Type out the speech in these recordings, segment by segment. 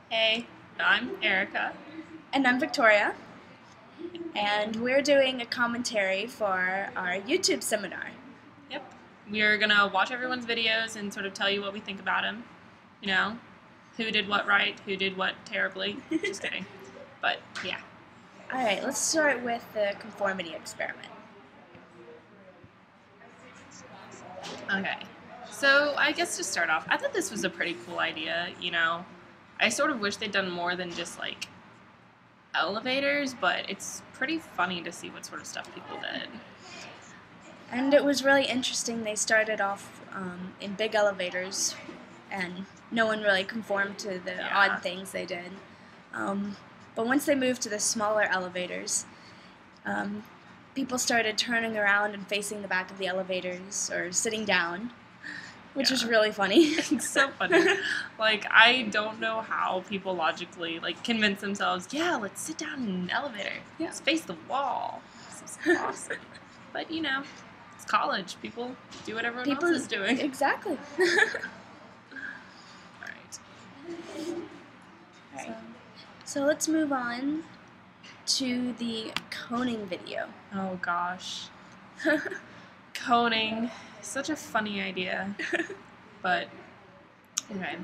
Hey, I'm Erica. And I'm Victoria, and we're doing a commentary for our YouTube seminar. Yep. We are gonna watch everyone's videos and sort of tell you what we think about them. You know, who did what right, who did what terribly. Just kidding. But yeah. Alright, let's start with the conformity experiment. Okay. So I guess to start off, I thought this was a pretty cool idea. I sort of wish they'd done more than just like elevators, but it's pretty funny to see what sort of stuff people did. And it was really interesting. They started off in big elevators, and no one really conformed to the odd things they did. But once they moved to the smaller elevators, people started turning around and facing the back of the elevators or sitting down, which was really funny. It's so funny. Like, I don't know how people logically, convince themselves, yeah, let's sit down in an elevator. Yeah. Let's face the wall. This is awesome. But, it's college. People do what everyone else is doing. Exactly. Alright. So let's move on to the coning video. Oh, gosh. Coning. Such a funny idea. But, okay.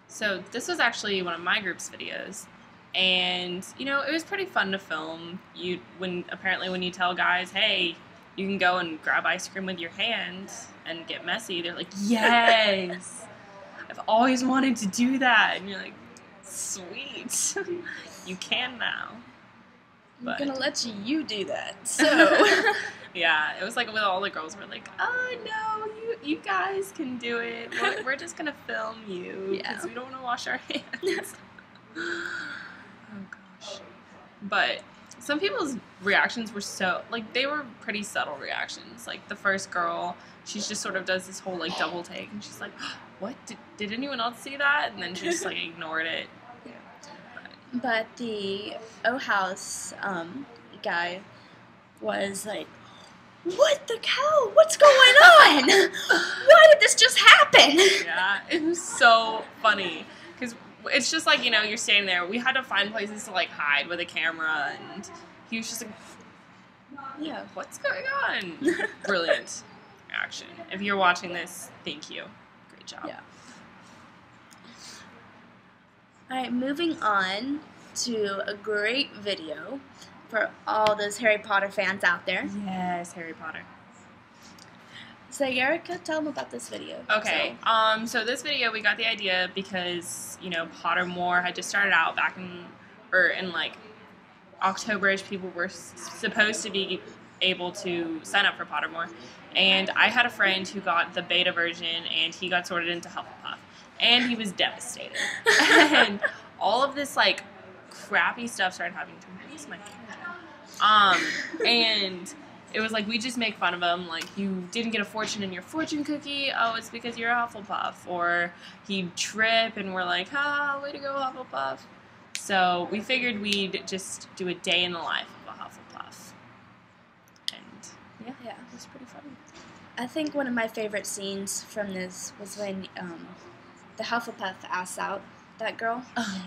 So this was actually one of my group's videos. And, it was pretty fun to film. When you tell guys, hey, you can go and grab ice cream with your hand and get messy, they're like, yes! I've always wanted to do that. And you're like, sweet. You can now. I'm gonna let you do that. So yeah, it was like with all the girls were like, oh no, you guys can do it. We're just gonna film you because we don't want to wash our hands. Oh gosh. But some people's reactions were they were pretty subtle reactions. Like the first girl, she just sort of does this whole double take and she's like, what? Did anyone else see that? And then she just ignored it. But the O House guy was like, what the hell? What's going on? Why did this just happen? Yeah, it was so funny. Because it's just you're standing there. We had to find places to hide with a camera. And he was just like, yeah, what's going on? Brilliant action. If you're watching this, thank you. Great job. Yeah. Alright, moving on to a great video for all those Harry Potter fans out there. Yes, Harry Potter. So Erica, tell them about this video. Okay, so this video we got the idea because, Pottermore had just started out back in October-ish. People were supposed to be able to sign up for Pottermore. And I had a friend who got the beta version and he got sorted into Hufflepuff. And he was devastated. And all of this, crappy stuff started happening to him. Where's my camera? And it was we just make fun of him. You didn't get a fortune in your fortune cookie. Oh, it's because you're a Hufflepuff. Or he'd trip and we're like, way to go, Hufflepuff. So we figured we'd just do a day in the life of a Hufflepuff. And, yeah, it was pretty funny. I think one of my favorite scenes from this was when the Hufflepuff asks out that girl,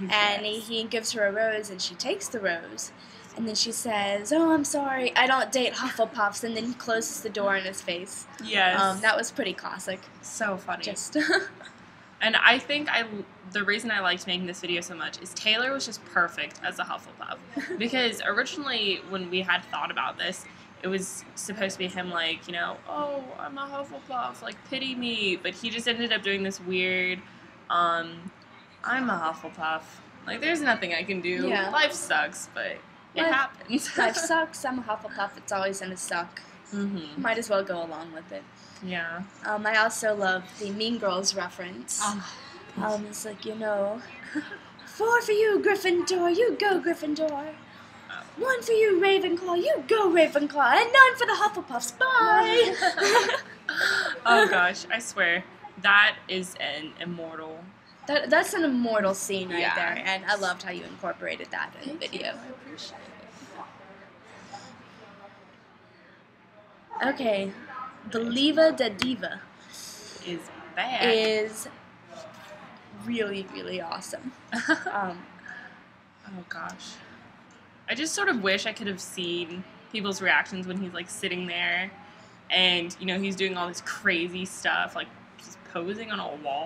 and he gives her a rose, and she takes the rose, and then she says, "Oh, I'm sorry, I don't date Hufflepuffs," and then closes the door in his face. Yes. That was pretty classic. So funny. Just. And I think the reason I liked making this video so much is Taylor was just perfect as a Hufflepuff. Because originally, when we had thought about this, it was supposed to be him oh, I'm a Hufflepuff, pity me. But he just ended up doing this weird, I'm a Hufflepuff. There's nothing I can do. Yeah. Life sucks, but it happens. Life sucks. I'm a Hufflepuff. It's always gonna suck. Mm-hmm. Might as well go along with it. Yeah. I also love the Mean Girls reference. It's 4 for you, Gryffindor. You go, Gryffindor. 1 for you, Ravenclaw. You go, Ravenclaw. And 9 for the Hufflepuffs. Bye. Oh gosh, I swear that is an immortal. That's an immortal scene right there, and I loved how you incorporated that in the video. I appreciate it. Okay, the Leva da Diva is bad. Is really, really awesome. Oh gosh. I just sort of wish I could have seen people's reactions when he's like sitting there and, you know, he's doing all this crazy stuff, like just posing on a wall.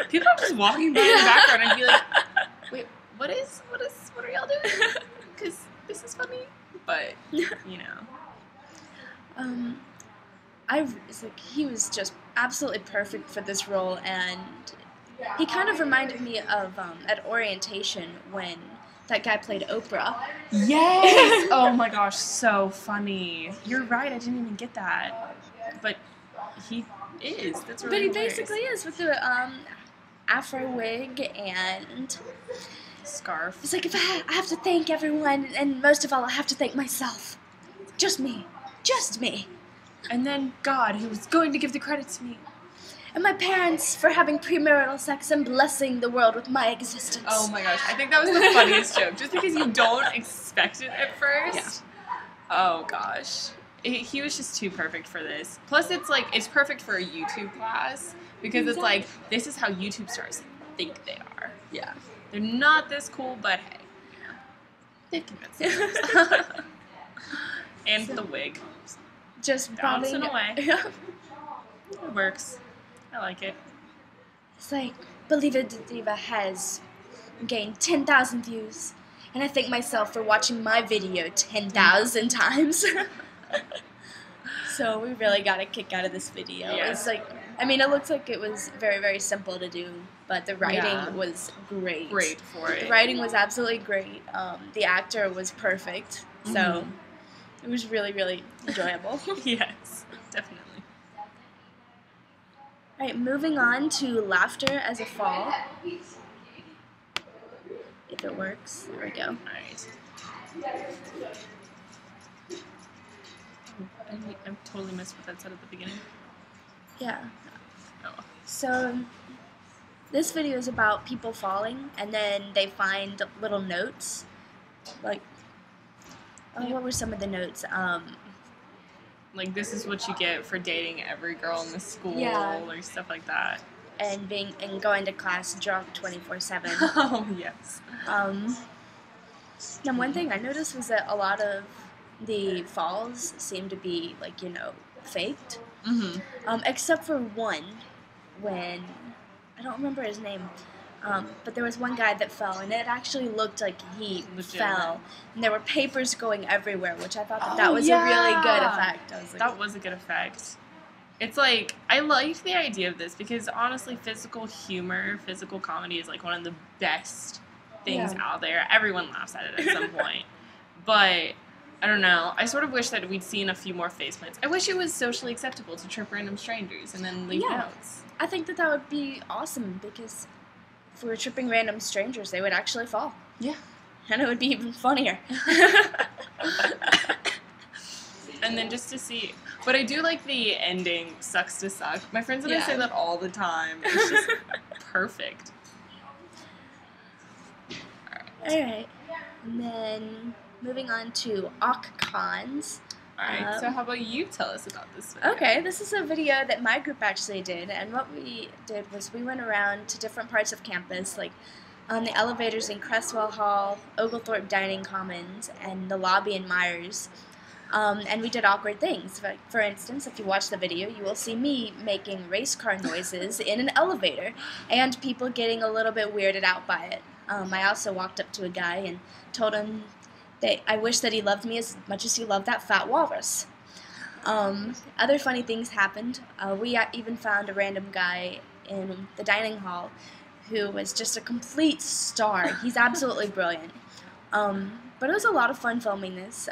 People are just walking by in the background and be like, wait, what are y'all doing? Because this is funny. But, you know. It's like he was just absolutely perfect for this role, and he kind of reminded me of at orientation when that guy played Oprah. Yes! Oh my gosh, so funny. You're right, I didn't even get that. But he is. That's really But he basically is, with the afro wig and scarf. It's like, if I have to thank everyone, and most of all, I have to thank myself. Just me. Just me. And then God, who was going to give the credit to me. And my parents for having premarital sex and blessing the world with my existence. Oh my gosh, I think that was the funniest joke. Just because you don't expect it at first. Yeah. Oh gosh. He was just too perfect for this. Plus it's perfect for a YouTube class. Because it's like, this is how YouTube stars think they are. Yeah. They're not this cool, but hey. They've convinced themselves. And the wig. Just bouncing bobbing away. Yeah. It works. I like it. It's like, Believe It Diva has gained 10,000 views. And I thank myself for watching my video 10,000 times. So we really got a kick out of this video. Yeah. It's like, I mean, it looks like it was very, very simple to do, but the writing was great. Great for it. The writing was absolutely great. The actor was perfect. So it was really, really enjoyable. Yes, definitely. All right, moving on to Laughter as a Fall. If it works. There we go. All right. I totally missed what that said at the beginning. Yeah. Oh. So this video is about people falling, and then they find little notes. Like, what were some of the notes? Like, this is what you get for dating every girl in the school, or stuff like that. And going to class drunk 24/7. Oh yes. Now one thing I noticed was that a lot of the falls seemed to be faked. Except for one, when I don't remember his name. But there was one guy that fell, and it actually looked like he fell. And there were papers going everywhere, which I thought that was a really good effect. I was like, that was a good effect. It's like, I liked the idea of this because honestly, physical humor, physical comedy is like one of the best things out there. Everyone laughs at it at some point. But I don't know. I sort of wish that we'd seen a few more face plants. I wish it was socially acceptable to trip random strangers and then leave notes. I think that would be awesome because if we were tripping random strangers, they would actually fall. Yeah. And it would be even funnier. And then just to see. But I do like the ending, sucks to suck. My friends and I say that all the time. It's just perfect. Alright. And then moving on to Cons. Alright, so how about you tell us about this video? Okay, this is a video that my group actually did, and what we did was we went around to different parts of campus, like on the elevators in Cresswell Hall, Oglethorpe Dining Commons, and the lobby in Myers. And we did awkward things. For instance, if you watch the video, you will see me making race car noises in an elevator, and people getting a little bit weirded out by it. I also walked up to a guy and told him that I wish that he loved me as much as he loved that fat walrus. Other funny things happened. We even found a random guy in the dining hall who was just a complete star. He's absolutely brilliant. But it was a lot of fun filming this.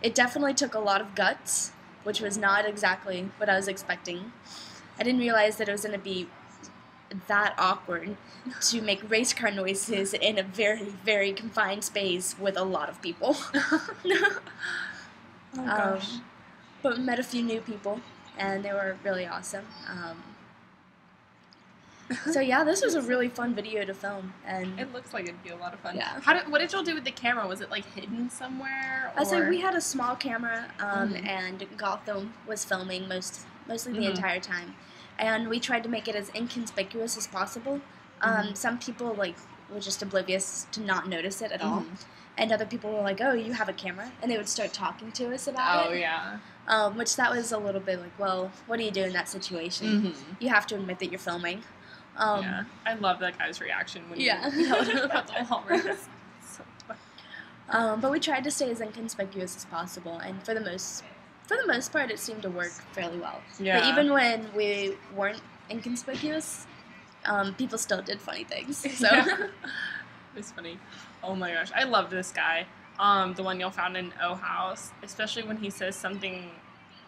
It definitely took a lot of guts, which was not exactly what I was expecting. I didn't realize that it was going to be that awkward to make race car noises in a very, very confined space with a lot of people. Oh gosh. But we met a few new people, and they were really awesome. So yeah, this was a really fun video to film, and it looks like it'd be a lot of fun. Yeah. What did y'all do with the camera? Was it like hidden somewhere? I say we had a small camera, and Gotham was filming mostly the entire time, and we tried to make it as inconspicuous as possible. Some people like were just oblivious to not notice it at all, and other people were like, "Oh, you have a camera," and they would start talking to us about it. Oh yeah. Which that was a little bit like, well, what do you do in that situation? You have to admit that you're filming. Yeah, I love that guy's reaction when you told him about the walrus. So funny. But we tried to stay as inconspicuous as possible, and for the most part, it seemed to work fairly well. Yeah. But even when we weren't inconspicuous, people still did funny things. So It's funny. Oh my gosh, I love this guy. The one y'all found in O House, especially when he says something.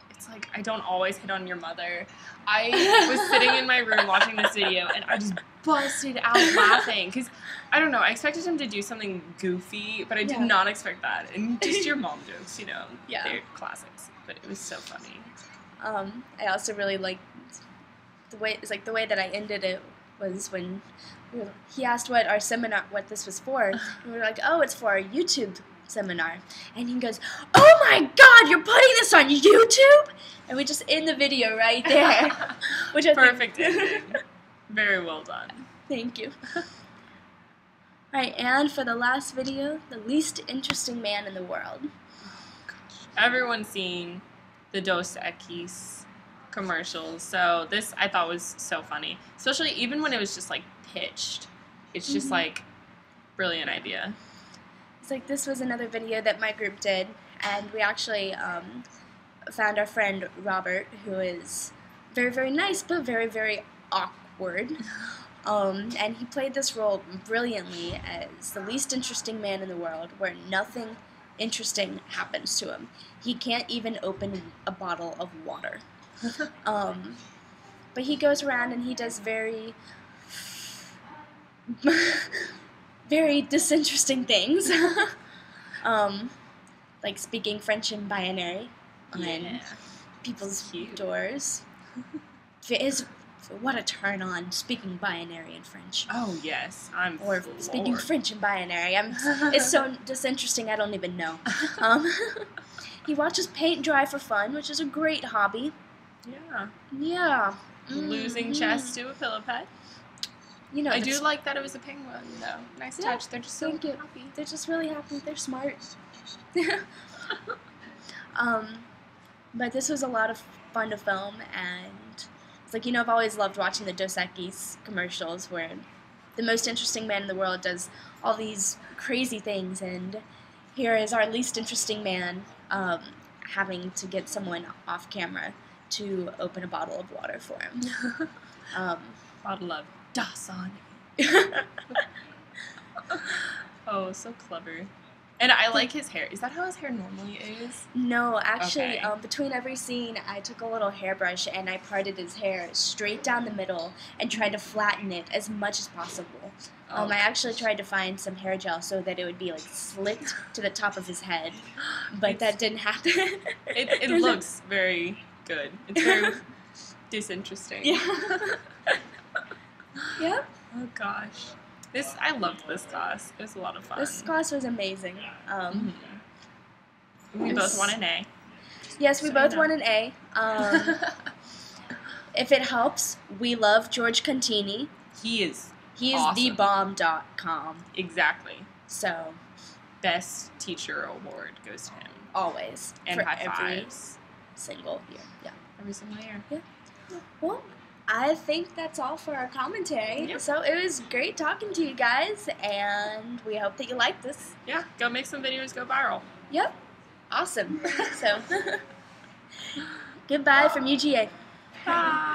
It's like, I don't always hit on your mother. I was sitting in my room watching this video, and I just busted out laughing. Because, I don't know, I expected him to do something goofy, but I did not expect that. And just your mom jokes, you know, they're classics. But it was so funny. I also really liked the way that I ended it was when he asked what this was for. And we were like, oh, it's for our YouTube seminar. And he goes, oh my god, you're putting this on YouTube? And we just end the video right there. Which I Perfect ending. Very well done. Thank you. Alright, and for the last video, the least interesting man in the world. Everyone's seen the Dos Equis commercials, so this I thought was so funny. Especially even when it was just like pitched. It's just like brilliant idea. It's like this was another video that my group did, and we actually found our friend Robert, who is very, very nice, but very, very awkward. And he played this role brilliantly as the least interesting man in the world, where nothing interesting happens to him. He can't even open a bottle of water. But he goes around and he does very very disinteresting things. Like speaking French in binary on people's doors. What a turn on, speaking binary in French. Oh yes, or speaking French in binary. It's so disinteresting I don't even know. He watches paint dry for fun, which is a great hobby. Yeah. Yeah. Losing chess to a pillow pet. You know, I do like that it was a penguin, though. Nice touch. They're just so happy. They're just really happy. They're smart. But this was a lot of fun to film, and it's like, you know, I've always loved watching the Dos Equis commercials where the most interesting man in the world does all these crazy things, and here is our least interesting man having to get someone off camera to open a bottle of water for him. Bottle of Dasani. Oh, so clever. And I like his hair. Is that how his hair normally is? No, actually, between every scene, I took a little hairbrush and I parted his hair straight down the middle and tried to flatten it as much as possible. I actually tried to find some hair gel so that it would be like slicked to the top of his head, but that didn't happen. It looks very good. It's very disinteresting. Yeah. Yeah. Oh gosh. I loved this class. It was a lot of fun. This class was amazing. We both won an A. Yes, we both won an A. If it helps, we love George Contini. He is awesome. thebomb.com. Exactly. So, best teacher award goes to him. Always. And for high every fives. Single year. Yeah. Every single year. Yeah. Well, I think that's all for our commentary. Yep. So it was great talking to you guys, and we hope that you liked this. Yeah, go make some videos go viral. Yep. Awesome. So, goodbye from UGA. Bye.